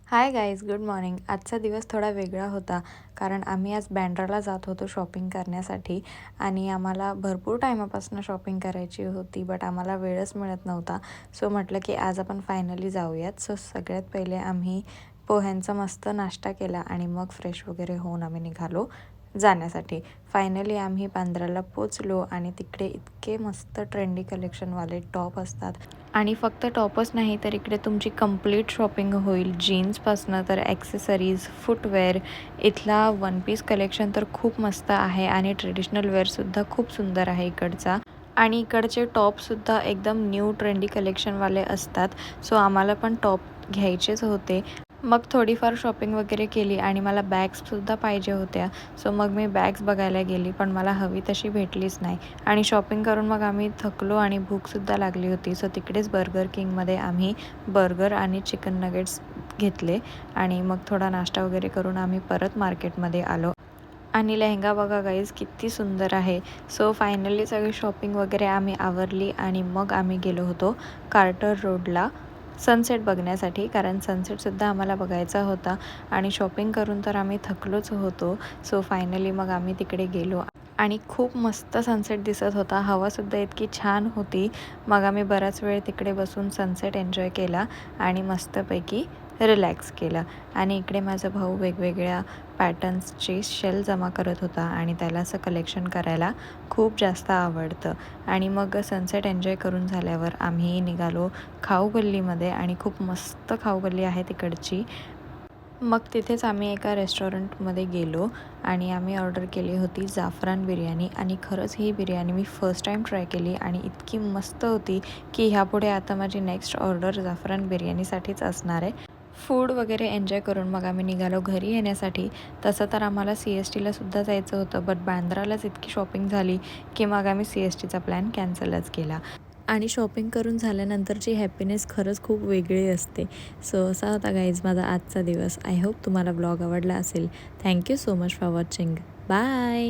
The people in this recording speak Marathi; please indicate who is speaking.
Speaker 1: Hi guys, good morning. आजचा दिवस थोडा वेगळा होता कारण आम्ही आज बँड्राला जात होतो शॉपिंग करण्यासाठी आणि आम्हाला भरपूर टायमापासून शॉपिंग करायची होती बट आम्हाला वेळच मिळत नव्हता. सो म्हटलं की आज आपण फायनली जाऊयात. सो सगळ्यात पहिले आम्ही पोह्यांचा मस्त नाश्ता केला आणि मग फ्रेश वगैरे होऊन आम्ही निघालो जाण्यासाठी. फायनली आम्ही बांद्राला पोचलो आणि तिकडे इतके मस्त ट्रेंडी कलेक्शनवाले टॉप असतात आणि फक्त टॉपच नाही तर इकडे तुमची कंप्लीट शॉपिंग होईल. जीन्सपासनं तर ॲक्सेसरीज, फुटवेअर, इथला वन पीस कलेक्शन तर खूप मस्त आहे आणि ट्रेडिशनल वेअरसुद्धा खूप सुंदर आहे इकडचा. आणि इकडचे टॉपसुद्धा एकदम न्यू ट्रेंडी कलेक्शनवाले असतात. सो आम्हाला पण टॉप घ्यायचेच होते. मग थोडीफार शॉपिंग वगैरे केली आणि मला बॅग्ससुद्धा पाहिजे होत्या. सो मग मी बॅग्स बघायला गेली पण मला हवी तशी भेटलीच नाही आणि शॉपिंग करून मग आम्ही थकलो आणि भूकसुद्धा लागली होती. सो तिकडेच बर्गर किंगमध्ये आम्ही बर्गर आणि चिकन नगेट्स घेतले आणि मग थोडा नाश्ता वगैरे करून आम्ही परत मार्केटमध्ये आलो. आणि लेहंगा बघा गाईज किती सुंदर आहे. सो फायनली सगळी शॉपिंग वगैरे आम्ही आवरली आणि मग आम्ही गेलो होतो कार्टर रोडला सनसेट बघण्यासाठी, कारण सनसेटसुद्धा आम्हाला बघायचा होता आणि शॉपिंग करून तर आम्ही थकलोच होतो. सो फायनली मग आम्ही तिकडे गेलो आणि खूप मस्त सनसेट दिसत होता. हवासुद्धा इतकी छान होती. मग आम्ही बराच वेळ तिकडे बसून सनसेट एन्जॉय केला आणि मस्तपैकी रिलॅक्स केलं. आणि इकडे माझा भाऊ वेगवेगळ्या पॅटर्न्सचे शेल जमा करत होता आणि त्याला असं कलेक्शन करायला खूप जास्त आवडतं. आणि मग सनसेट एन्जॉय करून झाल्यावर आम्ही निघालो खाऊ गल्लीमध्ये आणि खूप मस्त खाऊ गल्ली आहे तिकडची. मग तिथेच आम्ही एका रेस्टॉरंटमध्ये गेलो आणि आम्ही ऑर्डर केली होती जाफरान बिर्याणी आणि खरंच ही बिर्याणी मी फर्स्ट टाईम ट्राय केली आणि इतकी मस्त होती की ह्यापुढे आता माझी नेक्स्ट ऑर्डर जाफरान बिर्याणीसाठीच असणार आहे. फूड वगैरे एन्जॉय करून मग आम्ही निघालो घरी येण्यासाठी. तसं तर आम्हाला CSTला सुद्धा जायचं होतं बट बांद्रालाच इतकी शॉपिंग झाली की मग आम्ही CSTचा प्लॅन कॅन्सलच केला. आणि शॉपिंग करून झाल्यानंतरची हॅपीनेस खरंच खूप वेगळी असते. सो असा होता गाईज माझा आजचा दिवस. आय होप तुम्हाला ब्लॉग आवडला असेल. Thank you so much for watching. Bye.